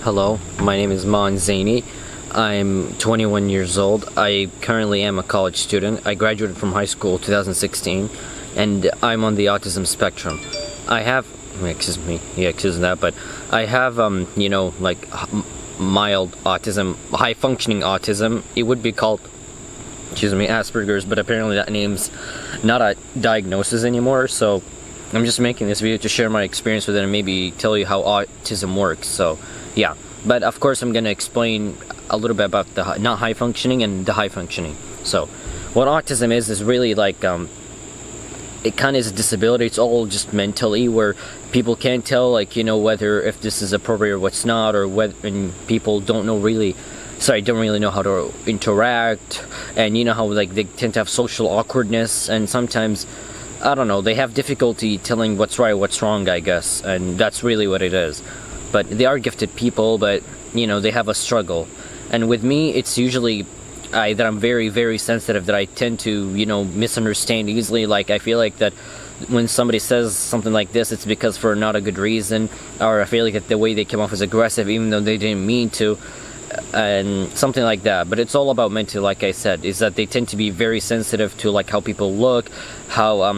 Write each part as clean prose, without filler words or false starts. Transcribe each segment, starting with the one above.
Hello, my name is Maan Zaini. I'm 21 years old. I currently am a college student. I graduated from high school 2016, and I'm on the autism spectrum. I have, excuse that, but I have, mild autism, high functioning autism. It would be called, Asperger's, but apparently that name's not a diagnosis anymore, so I'm just making this video to share my experience with it and maybe tell you how autism works. So yeah, but of course I'm going to explain a little bit about the not high functioning and the high functioning. So what autism is really like it kind of is a disability. It's all just mentally, where people can't tell whether if this is appropriate or what's not, or when people don't really know how to interact, and how they tend to have social awkwardness, and sometimes I don't know, they have difficulty telling what's right, what's wrong, I guess, and that's really what it is. But they are gifted people, but they have a struggle. And with me, it's usually that I'm very, very sensitive, that I tend to misunderstand easily. Like, I feel like that when somebody says something like this, it's because for not a good reason, or I feel like that the way they come off is aggressive even though they didn't mean to, and something like that. But it's all about mental, like I said, is that they tend to be very sensitive to how people look, how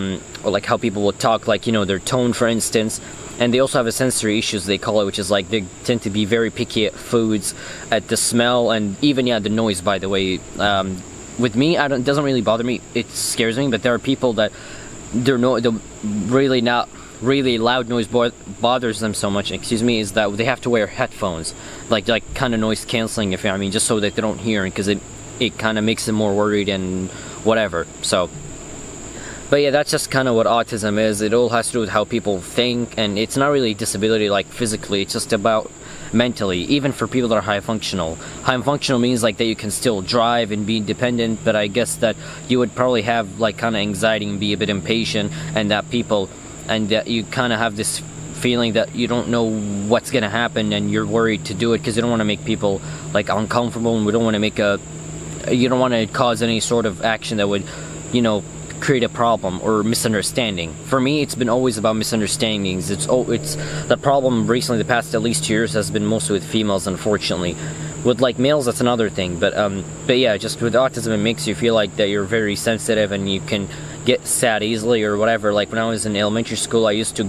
how people will talk, their tone, for instance. And they also have a sensory issues, they call it, which is they tend to be very picky at foods, at the smell, and even the noise, by the way. With me, it doesn't really bother me. It scares me, but there are people that the really not really loud noise bothers them so much, is that they have to wear headphones, like kind of noise canceling, if just so that they don't hear, because it kind of makes them more worried and whatever. So, but yeah, that's just kind of what autism is. It all has to do with how people think, and it's not really a disability physically, it's just about mentally, even for people that are high functional. High functional means that you can still drive and be independent, but I guess that you would probably have kind of anxiety and be a bit impatient, and that you kind of have this feeling that you don't know what's gonna happen, and you're worried to do it because you don't want to make people uncomfortable, and we don't want to you don't want to cause any sort of action that would create a problem or misunderstanding. For me, it's been always about misunderstandings. It's the problem recently, the past at least 2 years, has been mostly with females, unfortunately. With males, that's another thing, but yeah, just with autism, it makes you feel like that you're very sensitive and you can get sad easily or whatever. When I was in elementary school, I used to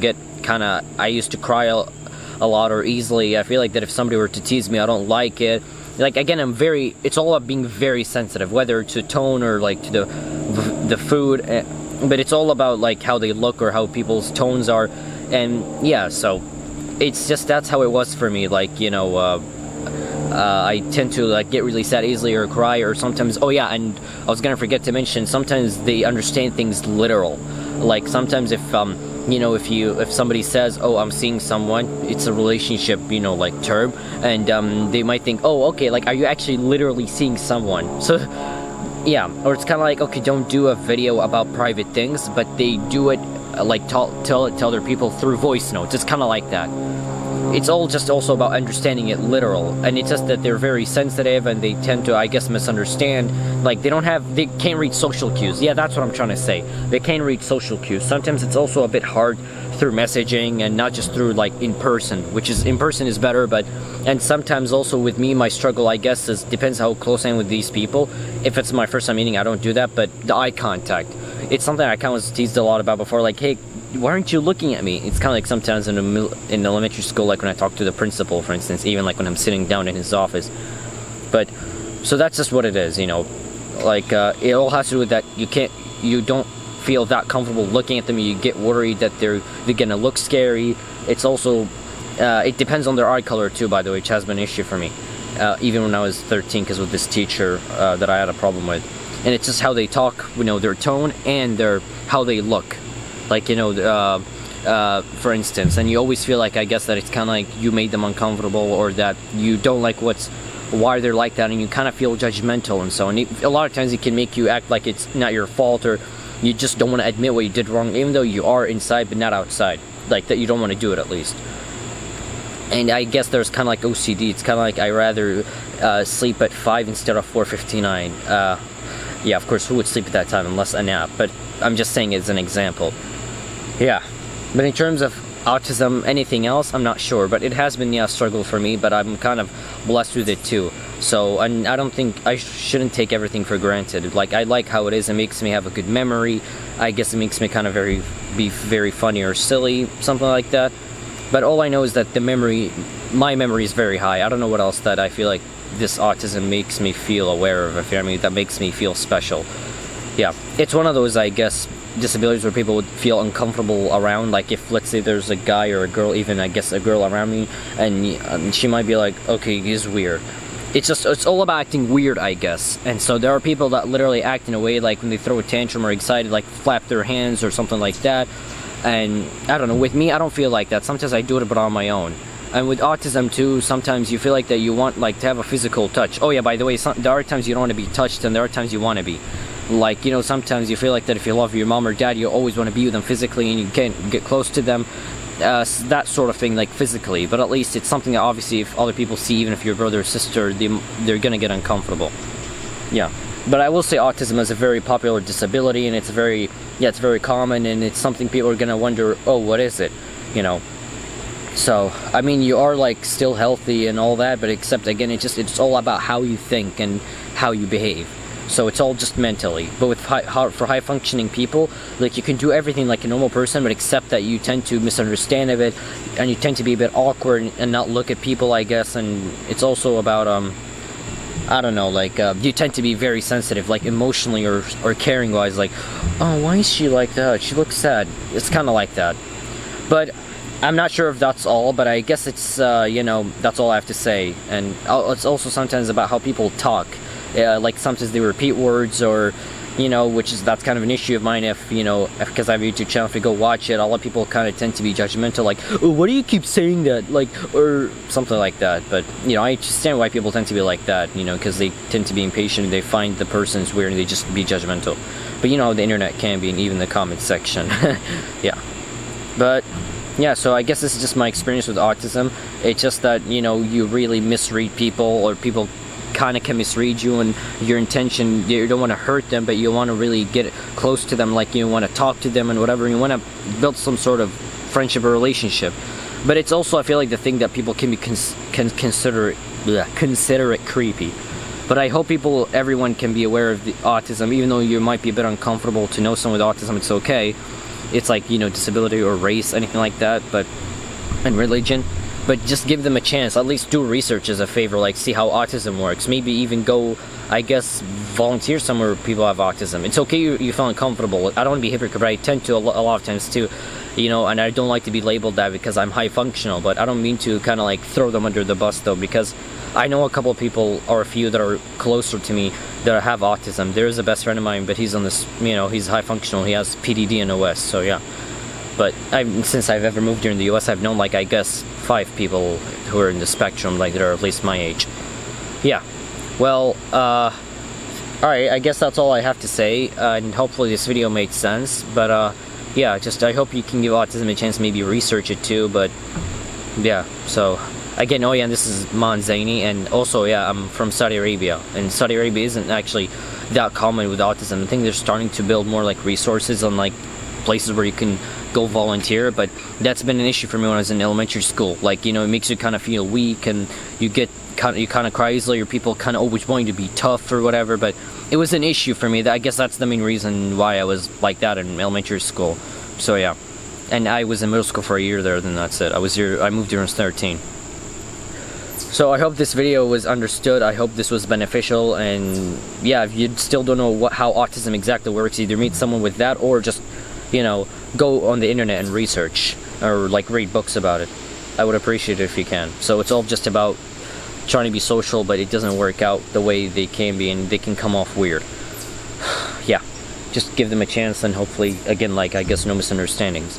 cry a lot or easily. I feel like that if somebody were to tease me, I don't like it. Again, it's all about being very sensitive, whether to tone or to the food, but it's all about how they look or how people's tones are. And yeah, so it's just, that's how it was for me. I tend to get really sad easily or cry, or sometimes, oh yeah, and I was gonna forget to mention, sometimes they understand things literal. Sometimes if somebody says, oh, I'm seeing someone, it's a relationship term, and they might think, oh, okay, are you actually literally seeing someone? So yeah, or it's kind of okay, don't do a video about private things, but they do it tell other people through voice notes. It's kind of like that. It's all just also about understanding it literal, and it's just that they're very sensitive and they tend to, I guess, misunderstand. They can't read social cues. Yeah, that's what I'm trying to say. They can't read social cues. Sometimes it's also a bit hard through messaging and not just through in person, which is in person is better, and sometimes also with me, my struggle, I guess, depends how close I am with these people. If it's my first time meeting, I don't do that, but the eye contact, it's something I kind of was teased a lot about before, hey, why aren't you looking at me? It's kind of sometimes in elementary school, when I talk to the principal, for instance, even when I'm sitting down in his office. But so that's just what it is, it all has to do with that you don't feel that comfortable looking at them. You get worried that they're gonna look scary. It's also it depends on their eye color too, by the way, which has been an issue for me, even when I was 13, because with this teacher that I had a problem with. And it's just how they talk, their tone, and how they look. For instance, and you always feel I guess that it's kind of you made them uncomfortable, or that you don't like why they're like that, and you kind of feel judgmental and so on. A lot of times it can make you act like it's not your fault, or you just don't want to admit what you did wrong, even though you are inside but not outside, that you don't want to do it at least. And I guess there's kind of OCD. It's kind of I rather sleep at 5 instead of 4:59. Yeah, of course, who would sleep at that time unless a nap, but I'm just saying it's an example. Yeah, but in terms of autism, anything else, I'm not sure, but it has been a struggle for me, but I'm kind of blessed with it too. So, and I don't think I shouldn't take everything for granted. Like, I like how it is. It makes me have a good memory. I guess it makes me kind of be very funny or silly, something like that. But all I know is that my memory is very high. I don't know what else that I feel like this autism makes me feel aware of. I mean, that makes me feel special. Yeah, it's one of those, I guess, disabilities where people would feel uncomfortable around. Like, if, let's say, there's a guy or a girl, even, I guess, a girl around me, and she might be like, okay, he's weird. It's all about acting weird, I guess. And so there are people that literally act in a way, like when they throw a tantrum or excited, like flap their hands or something like that. And I don't know, with me, I don't feel like that. Sometimes I do it, but on my own. And with autism too, sometimes you feel like that you want, like, to have a physical touch. Oh yeah, by the way, there are times you don't want to be touched, and there are times you want to be. Like, you know, sometimes you feel like that if you love your mom or dad, you always want to be with them physically, and you can't get close to them. That sort of thing, like physically. But at least it's something that obviously if other people see, even if you're brother or sister, they're gonna get uncomfortable. Yeah. But I will say autism is a very popular disability, and it's very common, and it's something people are gonna wonder, oh, what is it? You know. So, I mean, you are, like, still healthy and all that, but except, again, it's all about how you think and how you behave. So it's all just mentally. But with for high-functioning people, like, you can do everything like a normal person, but except that you tend to misunderstand a bit, and you tend to be a bit awkward and not look at people, I guess, and it's also about, I don't know, like, you tend to be very sensitive, like, emotionally or caring-wise, like, oh, why is she like that? She looks sad. It's kind of like that. But I'm not sure if that's all, but I guess it's, you know, that's all I have to say. And it's also sometimes about how people talk. Like, sometimes they repeat words, or, you know, that's kind of an issue of mine. If, you know, because I have a YouTube channel, if you go watch it, a lot of people kind of tend to be judgmental, like, oh, why do you keep saying that, like, or something like that. But, you know, I understand why people tend to be like that, you know, because they tend to be impatient, they find the person's weird, and they just be judgmental. But, you know, the internet can be, and even the comment section. Yeah. But yeah, so I guess this is just my experience with autism. It's just that, you know, you really misread people, or people kind of can misread you, and your intention, you don't want to hurt them, but you want to really get close to them, like, you want to talk to them and whatever, and you want to build some sort of friendship or relationship. But it's also, I feel like, the thing that people can consider it creepy. But I hope everyone can be aware of the autism, even though you might be a bit uncomfortable to know someone with autism. It's okay. It's like, you know, disability or race, anything like that, and religion. But just give them a chance. At least do research as a favor, like, see how autism works. Maybe even go, I guess, volunteer somewhere where people have autism. It's okay you feel uncomfortable. I don't want to be a hypocrite, but I tend to a lot of times too, you know, and I don't like to be labeled that because I'm high functional, but I don't mean to kind of like throw them under the bus though, because I know a couple of people, or a few that are closer to me, that have autism. There's a best friend of mine, but he's on this, you know, he's high functional, he has PDD and OS, so yeah. But since I've ever moved here in the US, I've known, like, I guess 5 people who are in the spectrum, like, that are at least my age. Yeah. Well, alright, I guess that's all I have to say, and hopefully this video made sense, but, yeah, I hope you can give autism a chance, maybe research it too, but, yeah, so, again, oh yeah, and this is Manzani, and also, yeah, I'm from Saudi Arabia, and Saudi Arabia isn't actually that common with autism. I think they're starting to build more, like, resources on, like, places where you can go volunteer, but that's been an issue for me when I was in elementary school. Like, you know, it makes you kind of feel weak, and you kind of cry easily, or people kind of always want you to be tough or whatever, but it was an issue for me. I guess that's the main reason why I was like that in elementary school. So yeah, and I was in middle school for a year there, then that's it. I moved here when I was 13. So I hope this video was understood. I hope this was beneficial, and yeah, if you still don't know how autism exactly works, either meet someone with that, or just, you know, go on the internet and research, or like read books about it. I would appreciate it if you can. So it's all just about trying to be social, but it doesn't work out the way they can be, and they can come off weird. Yeah, just give them a chance, and hopefully, again, like, I guess no misunderstandings.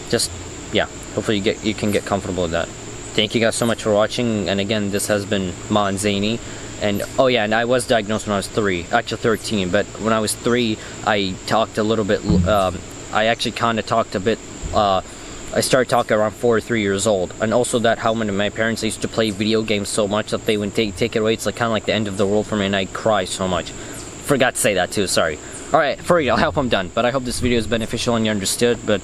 Just, yeah, hopefully you can get comfortable with that. Thank you guys so much for watching, and again, this has been Manzani. And oh yeah, and I was diagnosed when I was 3, actually 13, but when I was 3, I talked a little bit, I actually kind of talked a bit, I started talking around 4 or 3 years old, and also that how many of my parents used to play video games so much that they would take it away. It's like kind of like the end of the world for me, and I'd cry so much. Forgot to say that too, sorry. Alright, for real, I hope I'm done, but I hope this video is beneficial and you understood, but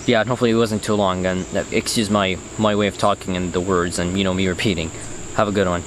yeah, and hopefully it wasn't too long, and excuse my way of talking and the words and me repeating. Have a good one.